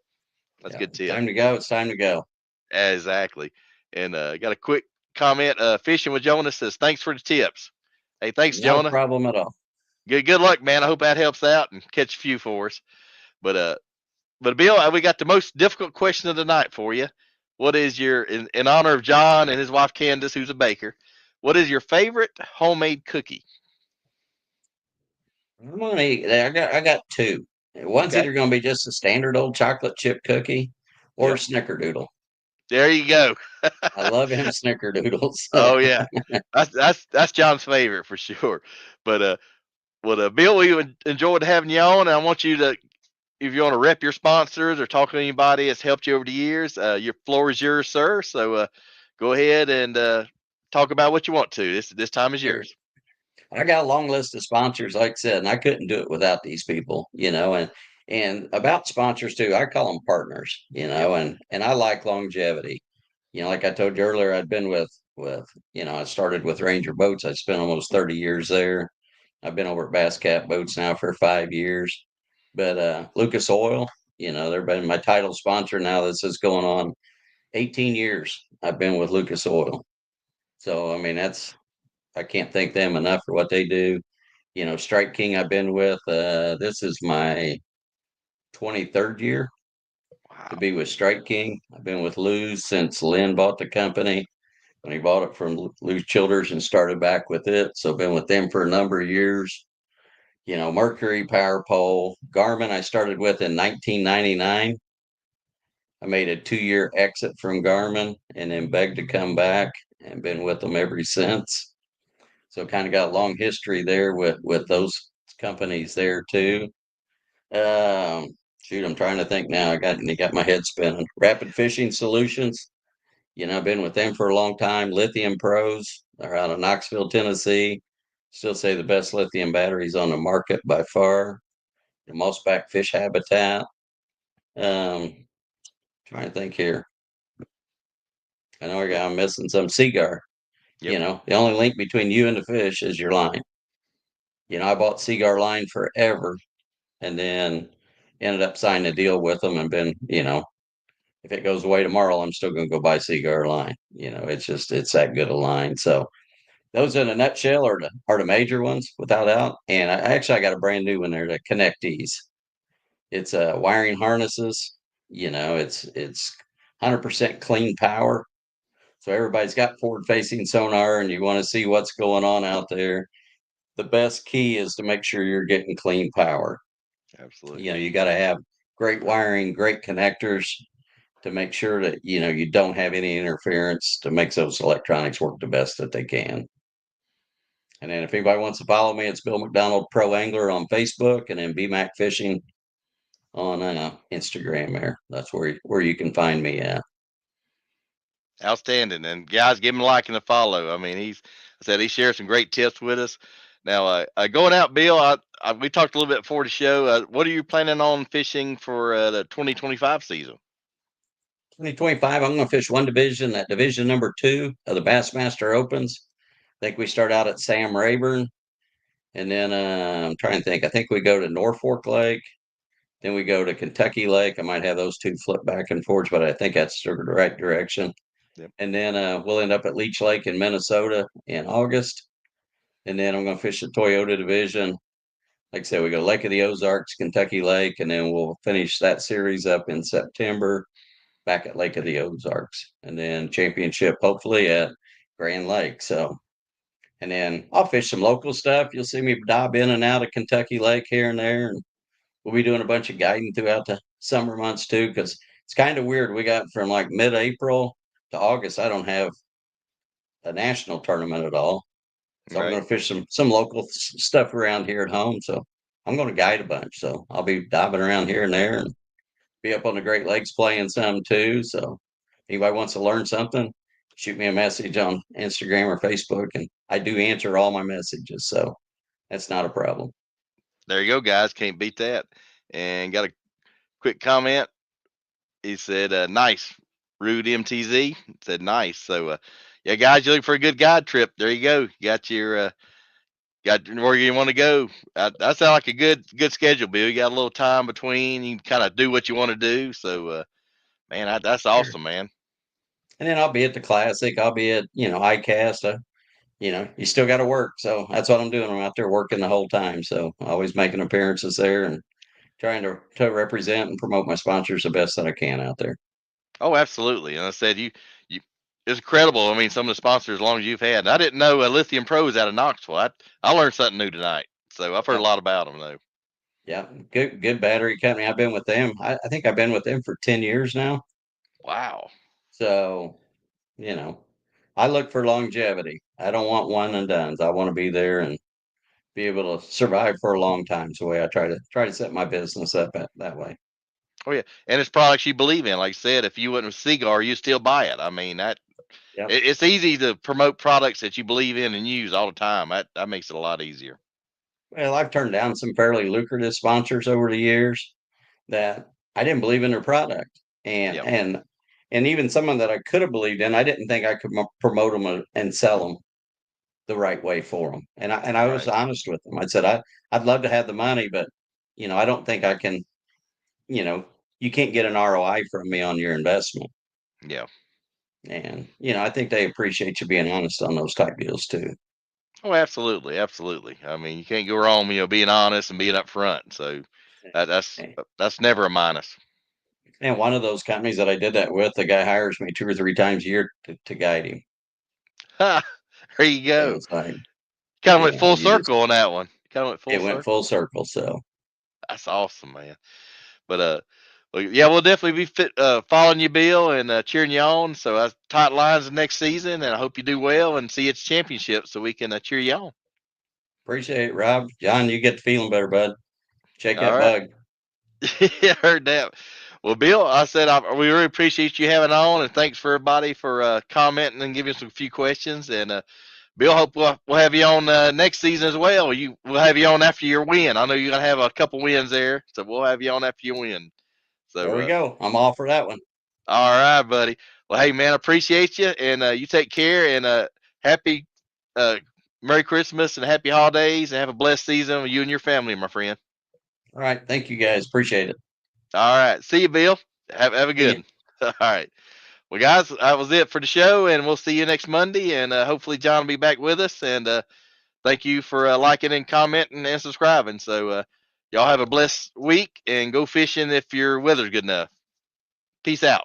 that's a Yeah, good tip. time to go. It's time to go. Exactly. And got a quick comment. Fishing with Jonah says, thanks for the tips. Hey, thanks, No Jonah. problem at all. Good luck, man. I hope that helps out and catch a few for us. But Bill, we got the most difficult question of the night for you. What is your in honor of John and his wife Candace, who's a baker? What is your favorite homemade cookie? I got two. One's Okay, either going to be just a standard old chocolate chip cookie or a yep. snickerdoodle. There you go. I love him snickerdoodles. Oh yeah, that's John's favorite for sure. But Bill, we enjoyed having you on, and I want you to, if you want to rep your sponsors or talk to anybody that's helped you over the years, your floor is yours, sir. So go ahead and talk about what you want to. This time is Sure. yours. I got a long list of sponsors, like I said, and I couldn't do it without these people, and about sponsors too, I call them partners, Yep. and I like longevity. Like I told you earlier, I'd been with, I started with Ranger Boats. I spent almost 30 years there. I've been over at Bass Cat Boats now for 5 years. But Lucas Oil, they've been my title sponsor now. This is going on 18 years. I've been with Lucas Oil. So I mean I can't thank them enough for what they do. Strike King I've been with. This is my 23rd year to Wow. be with Strike King. I've been with Lou's since Lynn bought the company when he bought it from Lou's Childers and started back with it. So I've been with them for a number of years. Mercury Power Pole, Garmin I started with in 1999. I made a 2-year exit from Garmin and then begged to come back and been with them ever since. So kind of got a long history there with those companies there too. Shoot, I'm trying to think now. You got my head spinning. Rapid Fishing Solutions. I've been with them for a long time. Lithium Pros. They're out of Knoxville, Tennessee. Still say the best lithium batteries on the market by far. The Mossback Fish Habitat. Um, Trying to think here. I know I'm missing some Seagar. Yep. The only link between you and the fish is your line. I bought Seagar line forever and then ended up signing a deal with them and been, if it goes away tomorrow, I'm still going to go buy Seagar line. It's that good a line. So those in a nutshell are the major ones without doubt. And I got a brand new one there, the Connectees. It's wiring harnesses. It's 100% clean power. So everybody's got forward facing sonar and you want to see what's going on out there. The best key is to make sure you're getting clean power. Absolutely. You got to have great wiring, great connectors to make sure that, you don't have any interference to make those electronics work the best that they can. And then if anybody wants to follow me, it's Bill McDonald Pro Angler on Facebook and then BMAC Fishing on Instagram there. That's where you can find me at. Outstanding. And guys, give him a like and a follow. I mean, I said he shared some great tips with us. Now, going out, Bill, we talked a little bit before the show. What are you planning on fishing for the 2025 season? 2025, I'm going to fish one division, that division number 2 of the Bassmaster Opens. I think we start out at Sam Rayburn. And then I'm trying to think. I think we go to Norfolk Lake. Then we go to Kentucky Lake. I might have those two flip back and forth, but I think that's the right direction. Yep. And then we'll end up at Leech Lake in Minnesota in August. And then I'm going to fish the Toyota division. Like I said, we go Lake of the Ozarks, Kentucky Lake, and then we'll finish that series up in September back at Lake of the Ozarks. And then championship hopefully at Grand Lake. So, and then I'll fish some local stuff. You'll see me dive in and out of Kentucky Lake here and there. And we'll be doing a bunch of guiding throughout the summer months too, because it's kind of weird. We got from like mid-April to August. I don't have a national tournament at all, so I'm Right. going to fish some local stuff around here at home. So I'm going to guide a bunch. So I'll be diving around here and there, and be up on the Great Lakes playing some too. So if anybody wants to learn something, shoot me a message on Instagram or Facebook, and I do answer all my messages. So that's not a problem. There you go, guys. Can't beat that. And got a quick comment. He said, nice. Rude MTZ said nice. So yeah, guys, you look for a good guide trip. There you go. You got your got where you want to go. That sounds like a good schedule, Bill. You got a little time between. You can kind of do what you want to do. So man, that's Sure. awesome, man. And then I'll be at the classic. I'll be at, ICAST. You still got to work. So that's what I'm doing. I'm out there working the whole time. So always making appearances there and trying to represent and promote my sponsors the best that I can out there. Oh, absolutely. And I said you it's incredible. I mean, some of the sponsors as long as you've had. And I didn't know Lithium Pro is out of Knoxville. I learned something new tonight. So I've heard a Yep. lot about them though. Yeah. Good battery company. I've been with them. I think I've been with them for 10 years now. Wow. So, you know, I look for longevity. I don't want one and dones. I want to be there and be able to survive for a long time. So the way I try to set my business up that way. Oh yeah, and it's products you believe in. Like I said, if you wouldn't with cigar, you still buy it. I mean Yep. it's easy to promote products that you believe in and use all the time. That makes it a lot easier. Well, I've turned down some fairly lucrative sponsors over the years that I didn't believe in their product, and Yeah, and and even someone that I could have believed in, I didn't think I could promote them and sell them the right way for them. And I was right. honest with them. I said I'd love to have the money, but I don't think I can. You can't get an ROI from me on your investment. Yeah. And I think they appreciate you being honest on those type deals too. Oh, absolutely, absolutely. I mean, you can't go wrong, being honest and being upfront. So that, that's And that's never a minus. and one of those companies that I did that with, the guy hires me 2 or 3 times a year to guide him. Ha! There you So go. it's like, Kind of went full you just circle on that one. Kind of went full it went circle. full circle. So That's awesome, man. But well, yeah, we'll definitely be following you, Bill, and cheering you on. So tight lines the next season, and I hope you do well and see its championship, so we can cheer you on. appreciate it, Rob. John, you get feeling better, bud. Shake All that right. bug. Yeah, I heard that. Well, Bill, I said we really appreciate you having on, and thanks for everybody for commenting and giving us a few questions. And Bill, hope we'll have you on next season as well. We'll have you on after your win. I know you're gonna have a couple wins there, so we'll have you on after your win. There So, we go. I'm all for that one. all right, buddy. Well, hey, man, I appreciate you, and you take care, and happy, uh, Merry Christmas and happy holidays, and have a blessed season with you and your family, my friend. All right. Thank you guys. Appreciate it. All right, see you, Bill. Have a See good you. one. All right. Well, guys, that was it for the show, and we'll see you next Monday. And hopefully, John will be back with us. And thank you for liking and commenting and subscribing. So, y'all have a blessed week and go fishing if your weather's good enough. Peace out.